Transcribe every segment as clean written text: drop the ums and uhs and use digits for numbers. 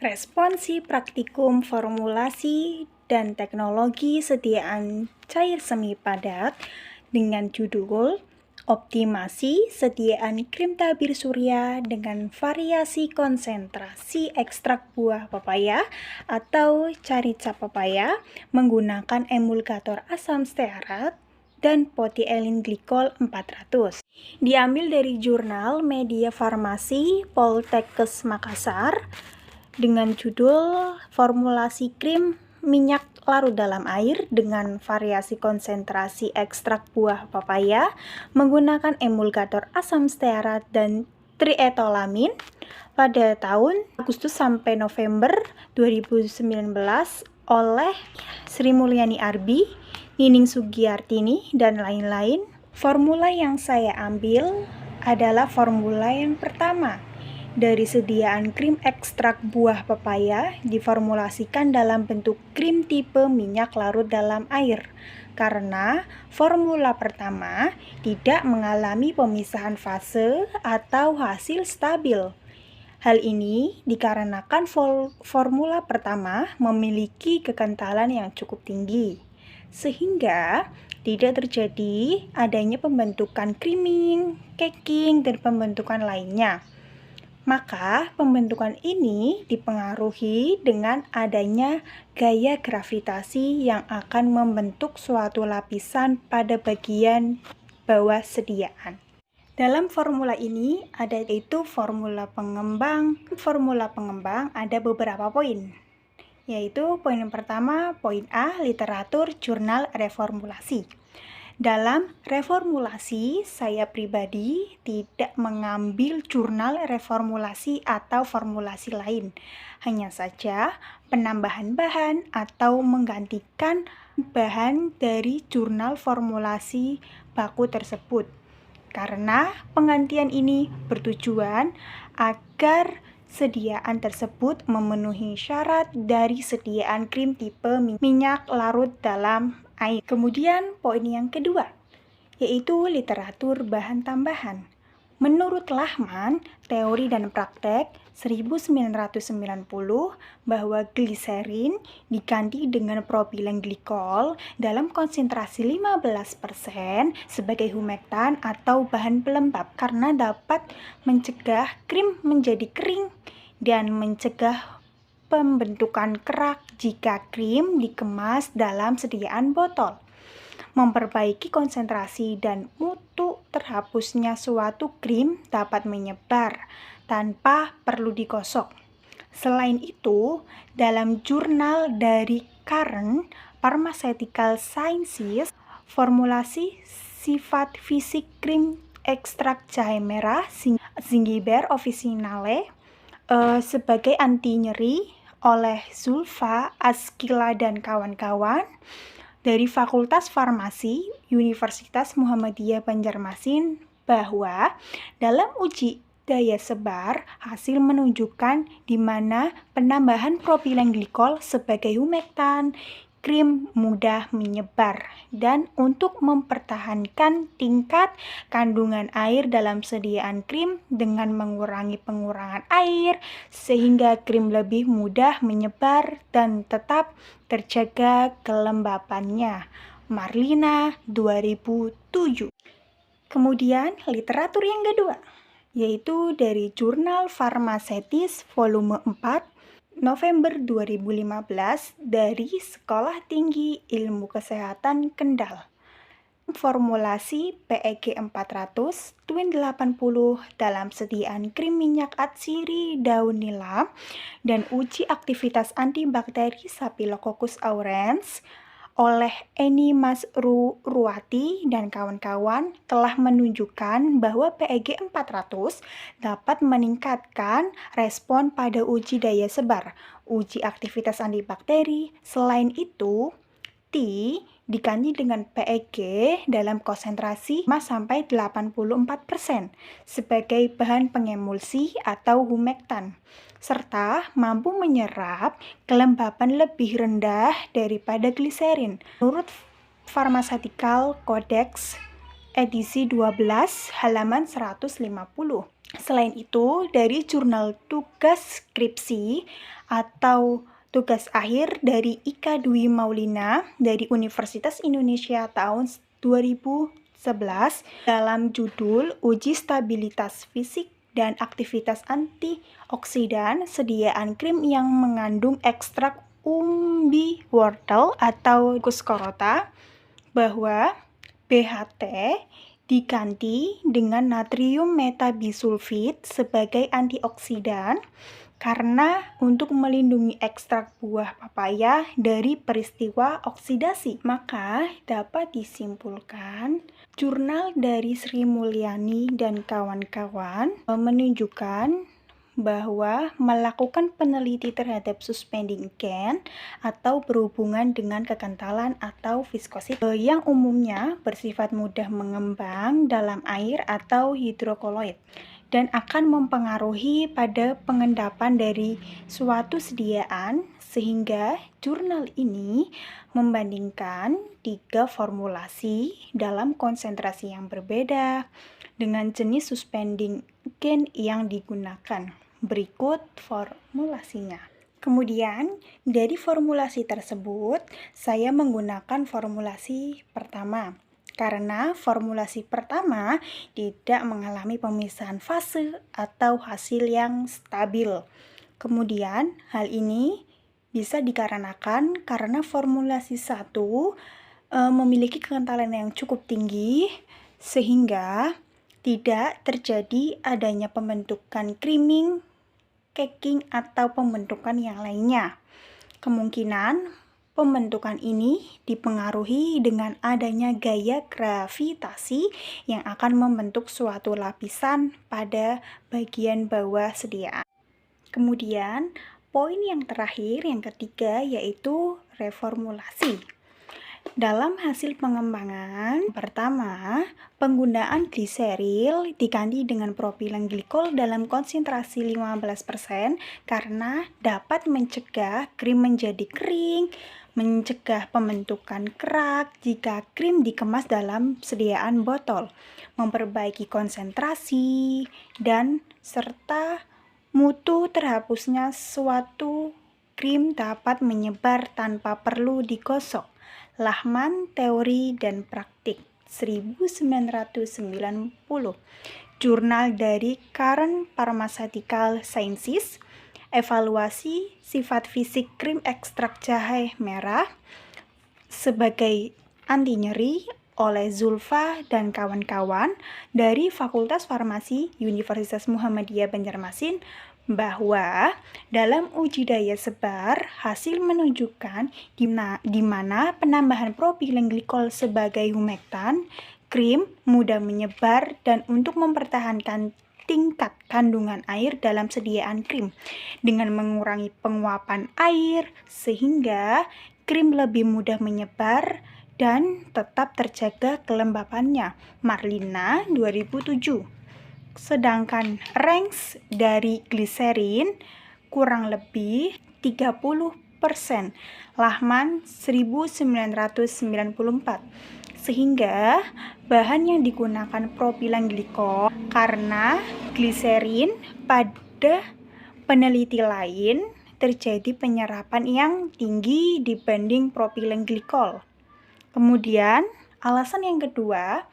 Responsi praktikum formulasi dan teknologi sediaan cair semi padat dengan judul Optimasi sediaan krim tabir surya dengan variasi konsentrasi ekstrak buah pepaya atau carica pepaya menggunakan emulgator asam stearat dan potielin glikol 400. Diambil dari jurnal Media Farmasi Poltekkes Makassar dengan judul Formulasi Krim Minyak Larut Dalam Air dengan Variasi Konsentrasi Ekstrak Buah Papaya menggunakan emulgator asam stearat dan trietolamin pada tahun Agustus sampai November 2019 oleh Sri Mulyani Arbi, Nining Sugiyartini, dan lain-lain. Formula yang saya ambil adalah formula yang pertama. Dari sediaan krim ekstrak buah pepaya diformulasikan dalam bentuk krim tipe minyak larut dalam air karena formula pertama tidak mengalami pemisahan fase atau hasil stabil. Hal ini dikarenakan formula pertama memiliki kekentalan yang cukup tinggi, sehingga tidak terjadi adanya pembentukan creaming, caking, dan pembentukan lainnya. Maka pembentukan ini dipengaruhi dengan adanya gaya gravitasi yang akan membentuk suatu lapisan pada bagian bawah sediaan. Dalam formula ini ada yaitu formula pengembang. Formula pengembang ada beberapa poin, yaitu poin yang pertama, poin A, literatur jurnal reformulasi. Dalam reformulasi, saya pribadi tidak mengambil jurnal reformulasi atau formulasi lain. Hanya saja penambahan bahan atau menggantikan bahan dari jurnal formulasi baku tersebut. Karena penggantian ini bertujuan agar sediaan tersebut memenuhi syarat dari sediaan krim tipe minyak larut dalam air. Kemudian poin yang kedua, yaitu literatur bahan tambahan. Menurut Lachman, teori dan praktek 1990 bahwa gliserin diganti dengan propilen glikol dalam konsentrasi 15% sebagai humektan atau bahan pelembab karena dapat mencegah krim menjadi kering dan mencegah pembentukan kerak jika krim dikemas dalam sediaan botol, memperbaiki konsentrasi dan mutu terhapusnya suatu krim dapat menyebar tanpa perlu digosok. Selain itu, dalam jurnal dari Current Pharmaceutical Sciences, formulasi sifat fisik krim ekstrak jahe merah Zingiber officinale sebagai anti nyeri oleh Zulfa Askila dan kawan-kawan dari Fakultas Farmasi Universitas Muhammadiyah Banjarmasin bahwa dalam uji daya sebar hasil menunjukkan di mana penambahan propilen glikol sebagai humektan krim mudah menyebar dan untuk mempertahankan tingkat kandungan air dalam sediaan krim dengan mengurangi pengurangan air sehingga krim lebih mudah menyebar dan tetap terjaga kelembapannya. Marlina 2007. Kemudian literatur yang kedua, yaitu dari Jurnal Pharmaceutics volume 4 November 2015 dari Sekolah Tinggi Ilmu Kesehatan Kendal. Formulasi PEG 400 Twin 80 dalam sediaan krim minyak atsiri daun nilam dan uji aktivitas antibakteri Staphylococcus aureus oleh Eni Masruwati dan kawan-kawan telah menunjukkan bahwa PEG 400 dapat meningkatkan respon pada uji daya sebar, uji aktivitas antibakteri. Selain itu, T diganti dengan PEG dalam konsentrasi 5-84% sebagai bahan pengemulsi atau humektan, serta mampu menyerap kelembapan lebih rendah daripada gliserin. Menurut Pharmaceutical Codex edisi 12 halaman 150. Selain itu, dari jurnal tugas skripsi atau tugas akhir dari Ika Dwi Maulina dari Universitas Indonesia tahun 2011 dalam judul Uji Stabilitas Fisik dan Aktivitas Antioksidan sediaan krim yang mengandung ekstrak umbi wortel atau Cuscarota bahwa BHT diganti dengan natrium metabisulfit sebagai antioksidan karena untuk melindungi ekstrak buah papaya dari peristiwa oksidasi. Maka dapat disimpulkan jurnal dari Sri Mulyani dan kawan-kawan menunjukkan bahwa melakukan peneliti terhadap suspending can atau berhubungan dengan kekentalan atau viskositas yang umumnya bersifat mudah mengembang dalam air atau hidrokoloid dan akan mempengaruhi pada pengendapan dari suatu sediaan, sehingga jurnal ini membandingkan 3 formulasi dalam konsentrasi yang berbeda dengan jenis suspending can yang digunakan. Berikut formulasinya. Kemudian, dari formulasi tersebut, saya menggunakan formulasi pertama. Karena formulasi pertama tidak mengalami pemisahan fase atau hasil yang stabil. Kemudian, hal ini bisa dikarenakan karena formulasi 1 memiliki kekentalan yang cukup tinggi, sehingga tidak terjadi adanya pembentukan creaming, caking, atau pembentukan yang lainnya. Kemungkinan pembentukan ini dipengaruhi dengan adanya gaya gravitasi yang akan membentuk suatu lapisan pada bagian bawah sediaan. Kemudian, poin yang terakhir, yang ketiga, yaitu reformulasi. Dalam hasil pengembangan pertama, penggunaan gliseril diganti dengan propilen glikol dalam konsentrasi 15% karena dapat mencegah krim menjadi kering, mencegah pembentukan kerak jika krim dikemas dalam sediaan botol, memperbaiki konsentrasi, dan serta mutu terhapusnya suatu krim dapat menyebar tanpa perlu digosok. Lahman, Teori dan Praktik 1990. Jurnal dari Current Pharmaceutical Sciences. Evaluasi sifat fisik krim ekstrak jahe merah sebagai anti nyeri oleh Zulfa dan kawan-kawan dari Fakultas Farmasi Universitas Muhammadiyah Banjarmasin, bahwa dalam uji daya sebar hasil menunjukkan di mana penambahan propilen glikol sebagai humektan krim mudah menyebar dan untuk mempertahankan tingkat kandungan air dalam sediaan krim dengan mengurangi penguapan air sehingga krim lebih mudah menyebar dan tetap terjaga kelembapannya. Marlina 2007. Sedangkan range dari gliserin kurang lebih 30%, Lahman 1994. Sehingga bahan yang digunakan propilen glikol karena gliserin pada peneliti lain terjadi penyerapan yang tinggi dibanding propilen glikol. Kemudian alasan yang kedua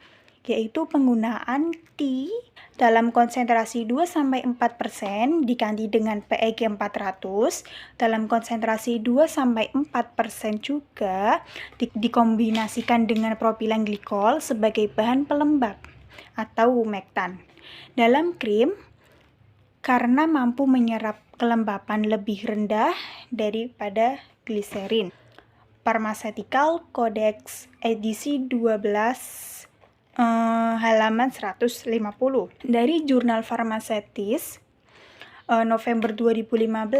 yaitu penggunaan T dalam konsentrasi 2-4% diganti dengan PEG 400 dalam konsentrasi 2-4% juga dikombinasikan dengan propilen glikol sebagai bahan pelembab atau humektan dalam krim karena mampu menyerap kelembapan lebih rendah daripada gliserin. Pharmaceutical Codex edisi 12 halaman 150. Dari jurnal Pharmaceutics, November 2015,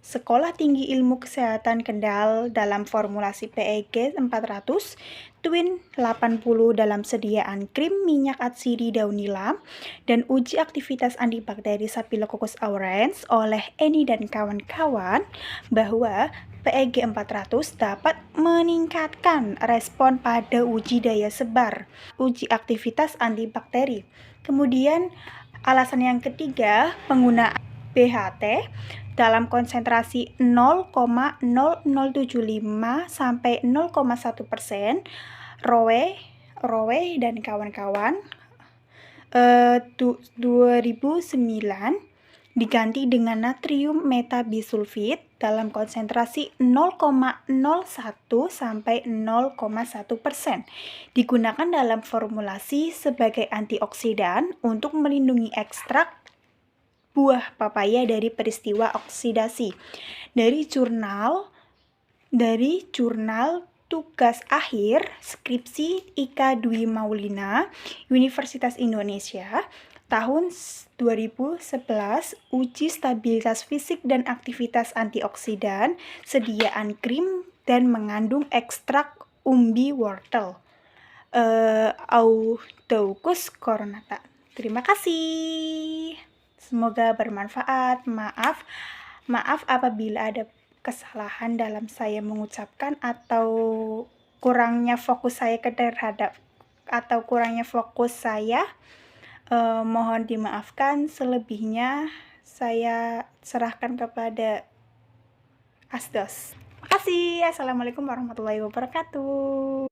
Sekolah Tinggi Ilmu Kesehatan Kendal dalam formulasi PEG 400, Twin 80 dalam sediaan krim minyak atsiri daunila, dan uji aktivitas antibakteri Staphylococcus aureus oleh Eni dan kawan-kawan bahwa PEG 400 dapat meningkatkan respon pada uji daya sebar, uji aktivitas antibakteri. Kemudian alasan yang ketiga, penggunaan BHT dalam konsentrasi 0,0075 sampai 0,1%, Rowe dan kawan-kawan 2009 diganti dengan natrium metabisulfit dalam konsentrasi 0,01 sampai 0,1%. Digunakan dalam formulasi sebagai antioksidan untuk melindungi ekstrak buah papaya dari peristiwa oksidasi. Dari jurnal tugas akhir skripsi Ika Dwi Maulina, Universitas Indonesia, tahun 2011, uji stabilitas fisik dan aktivitas antioksidan, sediaan krim dan mengandung ekstrak umbi wortel. Audoucus coronata. Terima kasih. Semoga bermanfaat. Maaf apabila ada kesalahan dalam saya mengucapkan atau kurangnya fokus saya mohon dimaafkan. Selebihnya saya serahkan kepada Asdos. Terima kasih. Assalamualaikum warahmatullahi wabarakatuh.